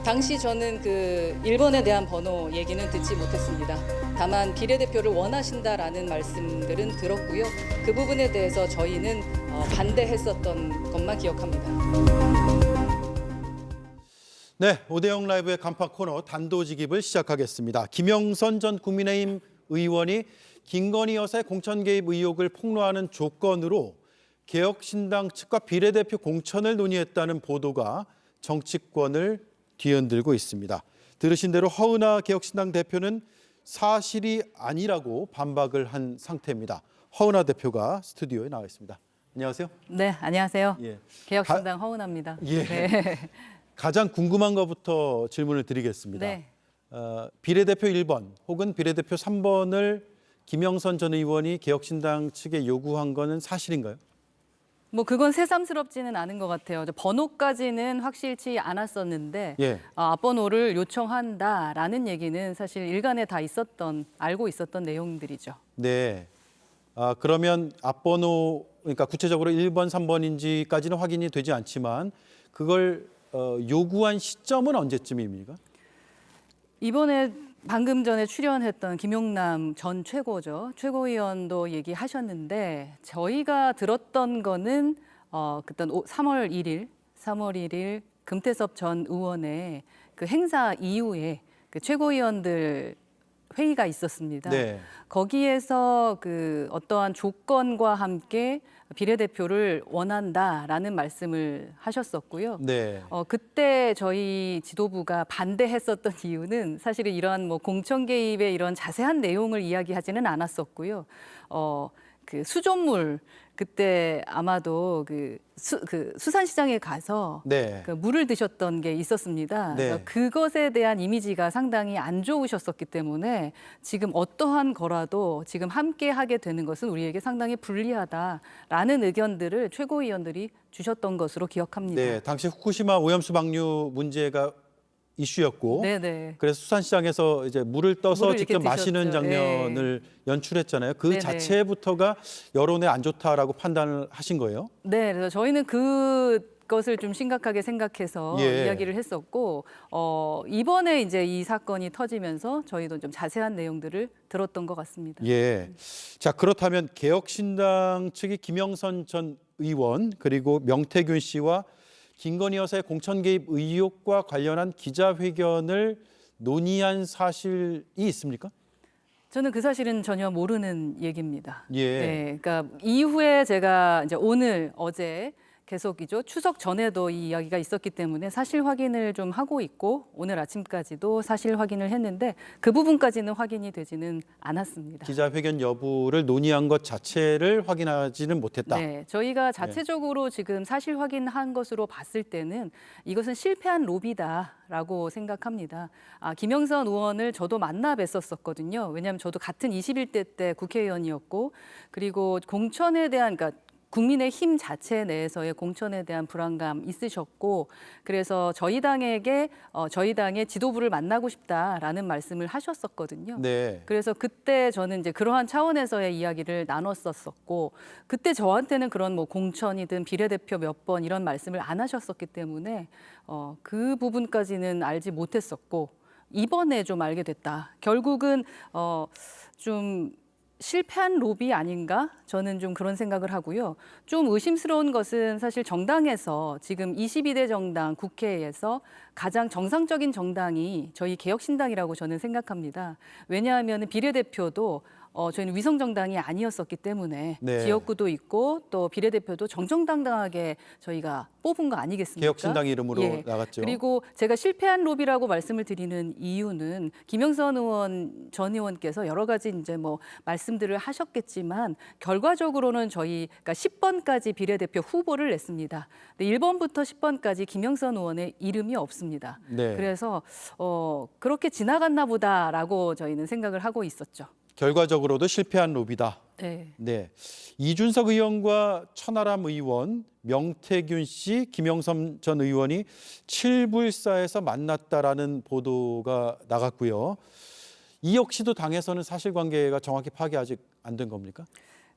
당시 저는 그 1번에 대한 번호 얘기는 듣지 못했습니다. 다만 비례대표를 원하신다라는 말씀들은 들었고요. 그 부분에 대해서 저희는 반대했었던 것만 기억합니다. 네, 오대영 라이브의 간판 코너 단도직입을 시작하겠습니다. 김영선 전 국민의힘 의원이 김건희 여사의 공천 개입 의혹을 폭로하는 조건으로 개혁신당 측과 비례대표 공천을 논의했다는 보도가 정치권을 뒤흔들고 있습니다. 들으신 대로 허은하 개혁신당 대표는 사실이 아니라고 반박을 한 상태입니다. 허은하 대표가 스튜디오에 나와 있습니다. 안녕하세요. 네, 안녕하세요. 예. 개혁신당 허은하입니다. 예. 네. 가장 궁금한 것부터 질문을 드리겠습니다. 네. 비례대표 1번 혹은 비례대표 3번을 김영선 전 의원이 개혁신당 측에 요구한 거는 사실인가요? 뭐 그건 새삼스럽지는 않은 것 같아요. 번호까지는 확실치 않았었는데 예. 앞번호를 요청한다라는 얘기는 사실 일간에 다 알고 있었던 내용들이죠. 네. 그러면 앞번호, 그러니까 구체적으로 1번, 3번인지까지는 확인이 되지 않지만 그걸 요구한 시점은 언제쯤입니까? 이번에 방금 전에 출연했던 김용남 전 최고위원도 얘기하셨는데 저희가 들었던 거는 그때 3월 1일 금태섭 전 의원의 그 행사 이후에 그 최고위원들 회의가 있었습니다. 네. 거기에서 그 어떠한 조건과 함께 비례대표를 원한다라는 말씀을 하셨었고요. 네. 그때 저희 지도부가 반대했었던 이유는 사실은 이러한 뭐 공천 개입의 이런 자세한 내용을 이야기하지는 않았었고요. 그 수돗물 그때 아마도 그 수산시장에 가서 네. 그 물을 드셨던 게 있었습니다. 네. 그래서 그것에 대한 이미지가 상당히 안 좋으셨었기 때문에 지금 어떠한 거라도 지금 함께 하게 되는 것은 우리에게 상당히 불리하다라는 의견들을 최고위원들이 주셨던 것으로 기억합니다. 네. 당시 후쿠시마 오염수 방류 문제가 이슈였고, 네네. 그래서 수산시장에서 이제 물을 떠서 물을 직접 이렇게 마시는 드셨죠. 장면을 연출했잖아요. 그 네네. 자체부터가 여론에 안 좋다라고 판단을 하신 거예요? 네, 그래서 저희는 그것을 좀 심각하게 생각해서 예. 이야기를 했었고 이번에 이제 이 사건이 터지면서 저희도 좀 자세한 내용들을 들었던 것 같습니다. 예. 자, 그렇다면 개혁신당 측이 김영선 전 의원 그리고 명태균 씨와 김건희 여사의 공천 개입 의혹과 관련한 기자회견을 논의한 사실이 있습니까? 저는 그 사실은 전혀 모르는 얘기입니다. 예. 네, 그러니까 이후에 제가 이제 어제 계속이죠. 추석 전에도 이 이야기가 있었기 때문에 사실 확인을 좀 하고 있고 오늘 아침까지도 사실 확인을 했는데 그 부분까지는 확인이 되지는 않았습니다. 기자회견 여부를 논의한 것 자체를 확인하지는 못했다. 네, 저희가 자체적으로 지금 사실 확인한 것으로 봤을 때는 이것은 실패한 로비다라고 생각합니다. 김영선 의원을 저도 만나 뵀었었거든요. 왜냐하면 저도 같은 21대 때 국회의원이었고 그리고 공천에 대한 그러니까 국민의힘 자체 내에서의 공천에 대한 불안감 있으셨고 그래서 저희 당의 지도부를 만나고 싶다라는 말씀을 하셨었거든요. 네. 그래서 그때 저는 이제 그러한 차원에서의 이야기를 나눴었고 그때 저한테는 그런 뭐 공천이든 비례대표 몇 번 이런 말씀을 안 하셨었기 때문에 그 부분까지는 알지 못했었고 이번에 좀 알게 됐다. 결국은 좀 실패한 로비 아닌가? 저는 좀 그런 생각을 하고요. 좀 의심스러운 것은 사실 정당에서 지금 22대 정당 국회에서 가장 정상적인 정당이 저희 개혁신당이라고 저는 생각합니다. 왜냐하면 비례대표도 저희는 위성정당이 아니었었기 때문에 네. 지역구도 있고 또 비례대표도 정정당당하게 저희가 뽑은 거 아니겠습니까? 개혁신당 이름으로 예. 나갔죠. 그리고 제가 실패한 로비라고 말씀을 드리는 이유는 김영선 전 의원께서 여러 가지 이제 뭐 말씀들을 하셨겠지만 결과적으로는 그러니까 10번까지 비례대표 후보를 냈습니다. 근데 1번부터 10번까지 김영선 의원의 이름이 없습니다. 네. 그래서 그렇게 지나갔나 보다라고 저희는 생각을 하고 있었죠. 결과적으로도 실패한 로비다. 네. 네. 이준석 의원과 천하람 의원, 명태균 씨, 김영선 전 의원이 칠불사에서 만났다라는 보도가 나갔고요. 이 역시도 당에서는 사실관계가 정확히 파악이 아직 안 된 겁니까?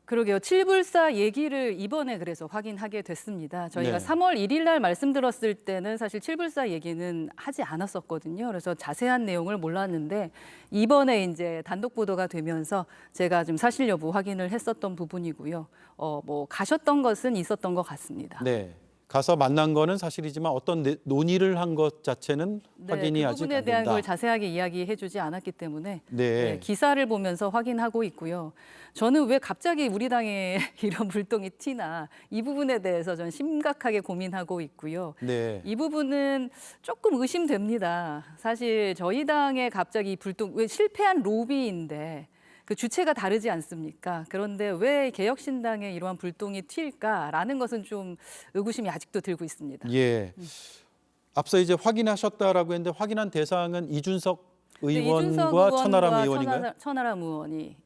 그러게요. 7불사 얘기를 이번에 그래서 확인하게 됐습니다. 저희가 네. 3월 1일 날 말씀드렸을 때는 사실 7불사 얘기는 하지 않았었거든요. 그래서 자세한 내용을 몰랐는데 이번에 이제 단독 보도가 되면서 제가 좀 사실 여부 확인을 했었던 부분이고요. 뭐 가셨던 것은 있었던 것 같습니다. 네. 가서 만난 거는 사실이지만 어떤 논의를 한 것 자체는 확인이 그 아직 부분에 안 대한 된다. 걸 자세하게 이야기해주지 않았기 때문에 네. 기사를 보면서 확인하고 있고요. 저는 왜 갑자기 우리 당에 이런 불똥이 튀나 이 부분에 대해서 전 심각하게 고민하고 있고요. 네. 이 부분은 조금 의심됩니다. 사실 저희 당에 갑자기 불똥, 왜 실패한 로비인데 그 주체가 다르지 않습니까? 그런데 왜 개혁신당에 이러한 불똥이 튈까라는 것은 좀 의구심이 아직도 들고 있습니다. 예. 앞서 이제 확인하셨다라고 했는데 확인한 대상은 이준석 의원과 천하람 의원인가요? 천하람 의원이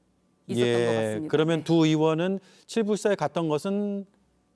있었던 것 같습니다. 그러면 네. 두 의원은 7불사에 갔던 것은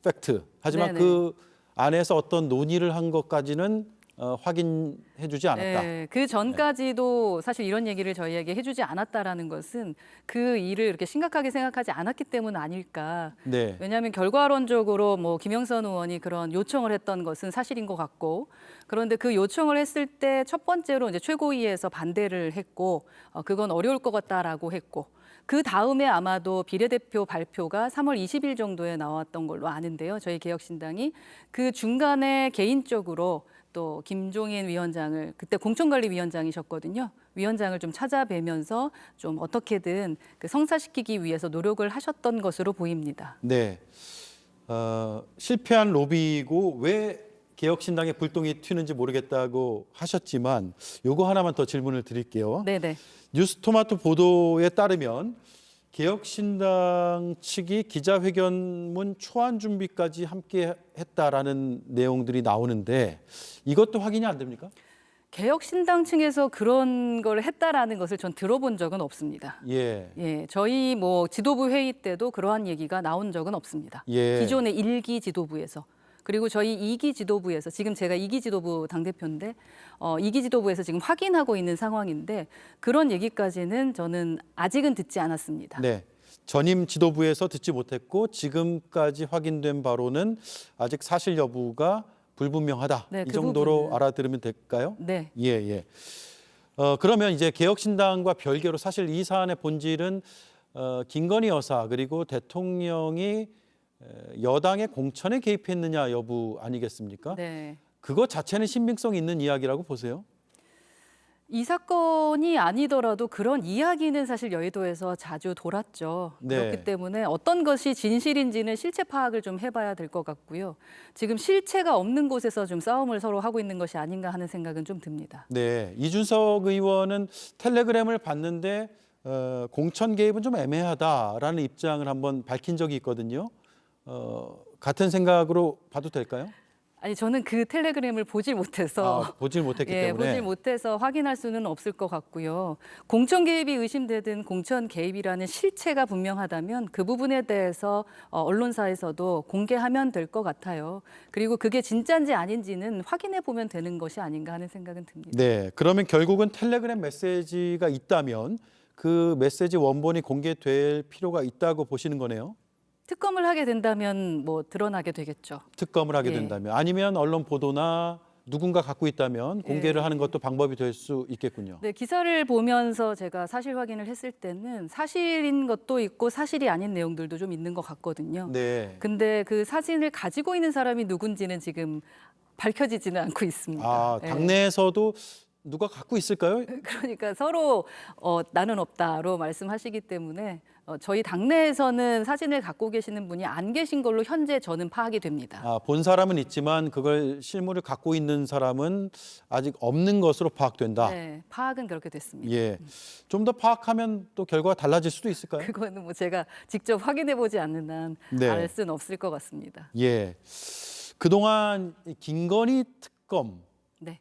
팩트. 하지만 네네. 그 안에서 어떤 논의를 한 것까지는 확인해주지 않았다. 네, 그 전까지도 사실 이런 얘기를 저희에게 해주지 않았다라는 것은 그 일을 이렇게 심각하게 생각하지 않았기 때문 아닐까. 네. 왜냐하면 결과론적으로 뭐 김영선 의원이 그런 요청을 했던 것은 사실인 것 같고, 그런데 그 요청을 했을 때 첫 번째로 이제 최고위에서 반대를 했고, 그건 어려울 것 같다라고 했고, 그 다음에 아마도 비례대표 발표가 3월 20일 정도에 나왔던 걸로 아는데요. 저희 개혁신당이 그 중간에 개인적으로 또 김종인 위원장을, 그때 공천관리위원장이셨거든요. 위원장을 좀 찾아뵈면서 좀 어떻게든 그 성사시키기 위해서 노력을 하셨던 것으로 보입니다. 네. 실패한 로비이고 왜 개혁신당에 불똥이 튀는지 모르겠다고 하셨지만 요거 하나만 더 질문을 드릴게요. 네네. 뉴스토마토 보도에 따르면 개혁신당 측이 기자회견문 초안 준비까지 함께 했다라는 내용들이 나오는데 이것도 확인이 안 됩니까? 개혁신당 층에서 그런 걸 했다라는 것을 전 들어본 적은 없습니다. 예. 저희 뭐 지도부 회의 때도 그러한 얘기가 나온 적은 없습니다. 예. 기존의 1기 지도부에서. 그리고 저희 2기 지도부에서, 지금 제가 2기 지도부 당대표인데 2기 지도부에서 지금 확인하고 있는 상황인데 그런 얘기까지는 저는 아직은 듣지 않았습니다. 네. 전임 지도부에서 듣지 못했고 지금까지 확인된 바로는 아직 사실 여부가 불분명하다. 네, 이 그 정도로 부분은. 알아들으면 될까요? 네. 예. 그러면 이제 개혁신당과 별개로 사실 이 사안의 본질은 김건희 여사 그리고 대통령이 여당의 공천에 개입했느냐 여부 아니겠습니까? 네. 그것 자체는 신빙성 있는 이야기라고 보세요? 이 사건이 아니더라도 그런 이야기는 사실 여의도에서 자주 돌았죠. 네. 그렇기 때문에 어떤 것이 진실인지는 실체 파악을 좀 해봐야 될 것 같고요. 지금 실체가 없는 곳에서 좀 싸움을 서로 하고 있는 것이 아닌가 하는 생각은 좀 듭니다. 네, 이준석 의원은 텔레그램을 봤는데 공천 개입은 좀 애매하다라는 입장을 한번 밝힌 적이 있거든요. 같은 생각으로 봐도 될까요? 아니, 저는 그 텔레그램을 보질 못해서 보질 못했기 때문에. 보질 못해서 확인할 수는 없을 것 같고요. 공천 개입이 의심되든 공천 개입이라는 실체가 분명하다면 그 부분에 대해서 언론사에서도 공개하면 될 것 같아요. 그리고 그게 진짜인지 아닌지는 확인해 보면 되는 것이 아닌가 하는 생각은 듭니다. 네, 그러면 결국은 텔레그램 메시지가 있다면 그 메시지 원본이 공개될 필요가 있다고 보시는 거네요. 특검을 하게 된다면 뭐 드러나게 되겠죠. 특검을 하게 예. 된다면 아니면 언론 보도나 누군가 갖고 있다면 공개를 하는 것도 방법이 될 수 있겠군요. 네, 기사를 보면서 제가 사실 확인을 했을 때는 사실인 것도 있고 사실이 아닌 내용들도 좀 있는 것 같거든요. 네. 근데 그 사진을 가지고 있는 사람이 누군지는 지금 밝혀지지는 않고 있습니다. 예. 당내에서도 누가 갖고 있을까요? 그러니까 서로 나는 없다로 말씀하시기 때문에 저희 당내에서는 사진을 갖고 계시는 분이 안 계신 걸로 현재 저는 파악이 됩니다. 본 사람은 있지만 그걸 실물을 갖고 있는 사람은 아직 없는 것으로 파악된다. 네, 파악은 그렇게 됐습니다. 예. 좀 더 파악하면 또 결과가 달라질 수도 있을까요? 그거는 뭐 제가 직접 확인해 보지 않는 한 네. 알 수는 없을 것 같습니다. 예. 그동안 이 김건희 특검에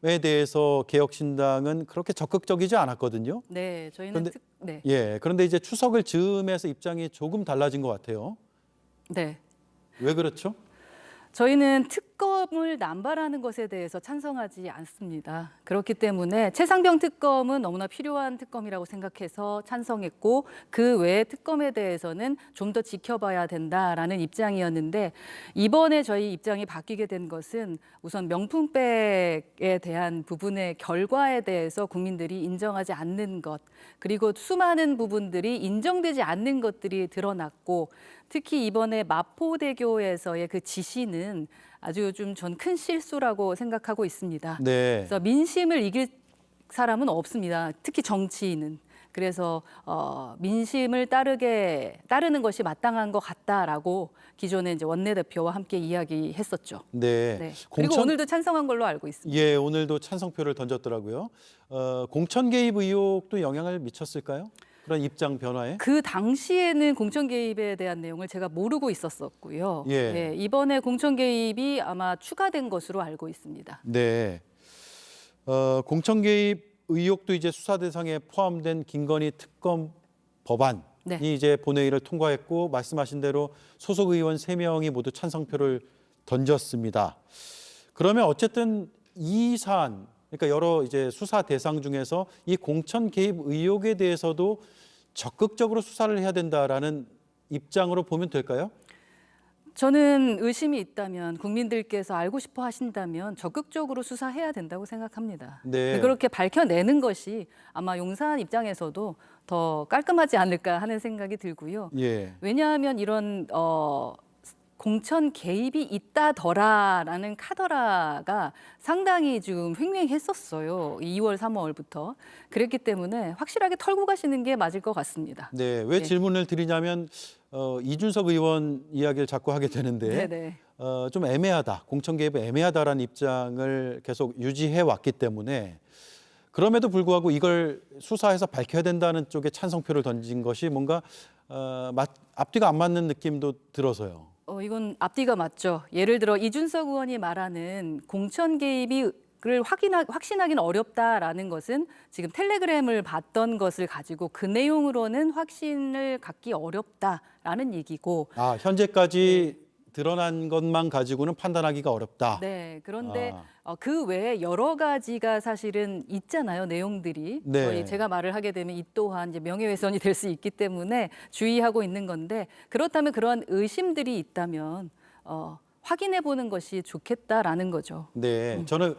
네. 대해서 개혁신당은 그렇게 적극적이지 않았거든요. 네, 저희는 그런데- 네. 예. 그런데 이제 추석을 즈음해서 입장이 조금 달라진 것 같아요. 네. 왜 그렇죠? 저희는 특검을 남발하는 것에 대해서 찬성하지 않습니다. 그렇기 때문에 최상병 특검은 너무나 필요한 특검이라고 생각해서 찬성했고 그 외의 특검에 대해서는 좀 더 지켜봐야 된다라는 입장이었는데 이번에 저희 입장이 바뀌게 된 것은 우선 명품백에 대한 부분의 결과에 대해서 국민들이 인정하지 않는 것 그리고 수많은 부분들이 인정되지 않는 것들이 드러났고 특히 이번에 마포대교에서의 그 지시는 아주 요즘 전 큰 실수라고 생각하고 있습니다. 네. 그래서 민심을 이길 사람은 없습니다. 특히 정치인은. 그래서 민심을 따르는 것이 마땅한 것 같다라고 기존에 이제 원내대표와 함께 이야기했었죠. 네. 네. 그리고 오늘도 찬성한 걸로 알고 있습니다. 예, 오늘도 찬성표를 던졌더라고요. 공천 개입 의혹도 영향을 미쳤을까요? 그런 입장 변화에? 그 당시에는 공천 개입에 대한 내용을 제가 모르고 있었었고요. 예. 이번에 공천 개입이 아마 추가된 것으로 알고 있습니다. 네. 공천 개입 의혹도 이제 수사 대상에 포함된 김건희 특검 법안이 네. 이제 본회의를 통과했고 말씀하신 대로 소속 의원 3명이 모두 찬성표를 던졌습니다. 그러면 어쨌든 이 사안, 그러니까 여러 이제 수사 대상 중에서 이 공천 개입 의혹에 대해서도 적극적으로 수사를 해야 된다라는 입장으로 보면 될까요? 저는 의심이 있다면 국민들께서 알고 싶어 하신다면 적극적으로 수사해야 된다고 생각합니다. 네. 그렇게 밝혀내는 것이 아마 용산 입장에서도 더 깔끔하지 않을까 하는 생각이 들고요. 예. 왜냐하면 이런 공천 개입이 있다더라라는 카더라가 상당히 지금 횡행했었어요. 2월, 3월부터. 그랬기 때문에 확실하게 털고 가시는 게 맞을 것 같습니다. 네, 왜 네. 질문을 드리냐면 이준석 의원 이야기를 자꾸 하게 되는데 네네. 좀 애매하다, 공천 개입이 애매하다라는 입장을 계속 유지해 왔기 때문에 그럼에도 불구하고 이걸 수사해서 밝혀야 된다는 쪽에 찬성표를 던진 것이 뭔가 앞뒤가 안 맞는 느낌도 들어서요. 이건 앞뒤가 맞죠. 예를 들어 이준석 의원이 말하는 공천 개입을 확신하기는 어렵다라는 것은 지금 텔레그램을 봤던 것을 가지고 그 내용으로는 확신을 갖기 어렵다라는 얘기고. 현재까지 드러난 것만 가지고는 판단하기가 어렵다. 네. 그런데 그 외에 여러 가지가 사실은 있잖아요. 내용들이. 네. 제가 말을 하게 되면 이 또한 이제 명예훼손이 될 수 있기 때문에 주의하고 있는 건데 그렇다면 그러한 의심들이 있다면 확인해 보는 것이 좋겠다라는 거죠. 네, 저는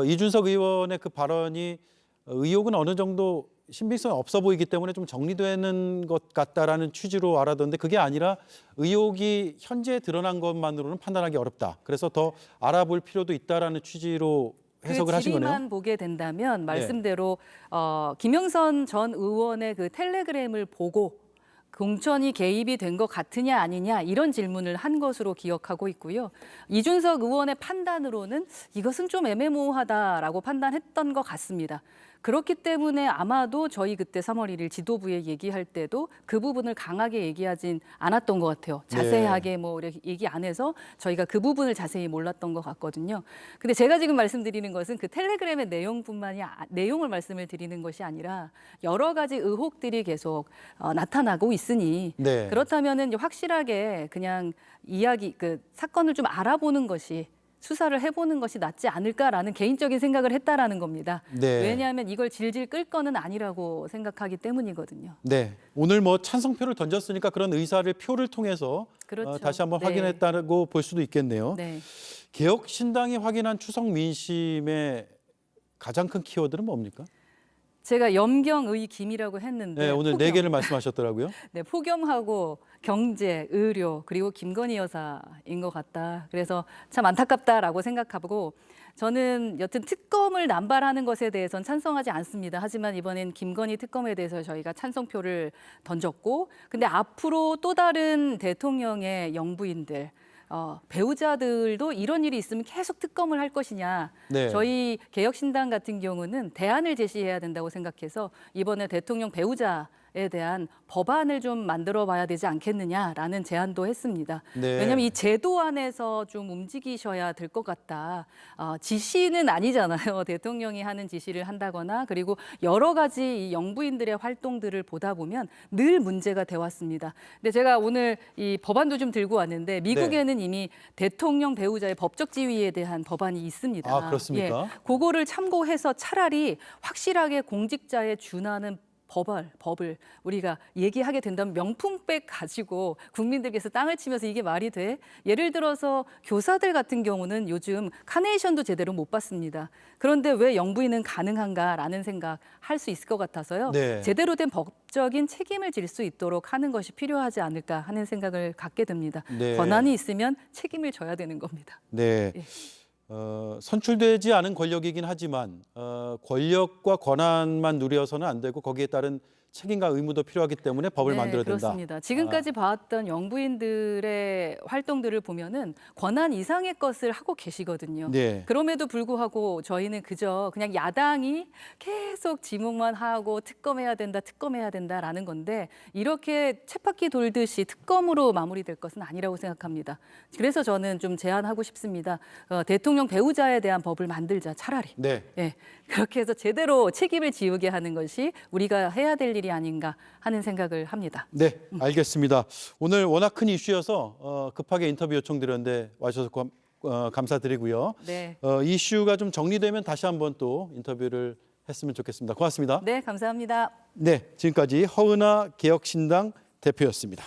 이준석 의원의 그 발언이 의혹은 어느 정도 신빙성이 없어 보이기 때문에 좀 정리되는 것 같다라는 취지로 알아듣는데 그게 아니라 의혹이 현재 드러난 것만으로는 판단하기 어렵다. 그래서 더 알아볼 필요도 있다라는 취지로 해석을 하신 거네요. 질의만 보게 된다면 말씀대로 김영선 전 의원의 그 텔레그램을 보고 공천이 개입이 된 것 같으냐 아니냐 이런 질문을 한 것으로 기억하고 있고요. 이준석 의원의 판단으로는 이것은 좀 애매모호하다라고 판단했던 것 같습니다. 그렇기 때문에 아마도 저희 그때 3월 1일 지도부에 얘기할 때도 그 부분을 강하게 얘기하진 않았던 것 같아요. 자세하게 뭐 이렇게 얘기 안 해서 저희가 그 부분을 자세히 몰랐던 것 같거든요. 근데 제가 지금 말씀드리는 것은 그 텔레그램의 내용을 말씀을 드리는 것이 아니라 여러 가지 의혹들이 계속 나타나고 있으니 네. 그렇다면은 확실하게 그냥 그 사건을 좀 알아보는 것이 수사를 해보는 것이 낫지 않을까라는 개인적인 생각을 했다라는 겁니다. 네. 왜냐하면 이걸 질질 끌 거는 아니라고 생각하기 때문이거든요. 네, 오늘 뭐 찬성표를 던졌으니까 그런 의사를 표를 통해서 그렇죠. 다시 한번 네. 확인했다고 볼 수도 있겠네요. 네. 개혁신당이 확인한 추석 민심의 가장 큰 키워드는 뭡니까? 제가 염경의 김이라고 했는데 네, 오늘 폭염. 4개를 말씀하셨더라고요. 네, 폭염하고 경제, 의료 그리고 김건희 여사인 것 같다. 그래서 참 안타깝다라고 생각하고 저는 여튼 특검을 남발하는 것에 대해서는 찬성하지 않습니다. 하지만 이번엔 김건희 특검에 대해서 저희가 찬성표를 던졌고 근데 앞으로 또 다른 대통령의 영부인들 배우자들도 이런 일이 있으면 계속 특검을 할 것이냐. 네. 저희 개혁신당 같은 경우는 대안을 제시해야 된다고 생각해서 이번에 대통령 배우자 대한 법안을 좀 만들어 봐야 되지 않겠느냐라는 제안도 했습니다. 네. 왜냐하면 이 제도 안에서 좀 움직이셔야 될 것 같다. 지시는 아니잖아요. 대통령이 하는 지시를 한다거나 그리고 여러 가지 이 영부인들의 활동들을 보다 보면 늘 문제가 돼 왔습니다. 근데 제가 오늘 이 법안도 좀 들고 왔는데 미국에는 이미 대통령 배우자의 법적 지위에 대한 법안이 있습니다. 아, 그렇습니까? 그거를 참고해서 차라리 확실하게 공직자에 준하는 법을 우리가 얘기하게 된다면 명품백 가지고 국민들께서 땅을 치면서 이게 말이 돼? 예를 들어서 교사들 같은 경우는 요즘 카네이션도 제대로 못 받습니다. 그런데 왜 영부인은 가능한가라는 생각 할 수 있을 것 같아서요. 네. 제대로 된 법적인 책임을 질 수 있도록 하는 것이 필요하지 않을까 하는 생각을 갖게 됩니다. 네. 권한이 있으면 책임을 져야 되는 겁니다. 네. 예. 선출되지 않은 권력이긴 하지만 권력과 권한만 누려서는 안 되고 거기에 따른 책임과 의무도 필요하기 때문에 법을 만들어야 된다. 그렇습니다. 지금까지 봐왔던 영부인들의 활동들을 보면은 권한 이상의 것을 하고 계시거든요. 네. 그럼에도 불구하고 저희는 그저 그냥 야당이 계속 지목만 하고 특검해야 된다라는 건데 이렇게 쳇바퀴 돌듯이 특검으로 마무리될 것은 아니라고 생각합니다. 그래서 저는 좀 제안하고 싶습니다. 대통령 배우자에 대한 법을 만들자 차라리. 네. 예, 그렇게 해서 제대로 책임을 지우게 하는 것이 우리가 해야 될 일이 아닌가 하는 생각을 합니다. 네, 알겠습니다. 오늘 워낙 큰 이슈여서 급하게 인터뷰 요청드렸는데 와주셔서 감사드리고요. 네. 이슈가 좀 정리되면 다시 한번 또 인터뷰를 했으면 좋겠습니다. 고맙습니다. 네, 감사합니다. 네, 지금까지 허은하 개혁신당 대표였습니다.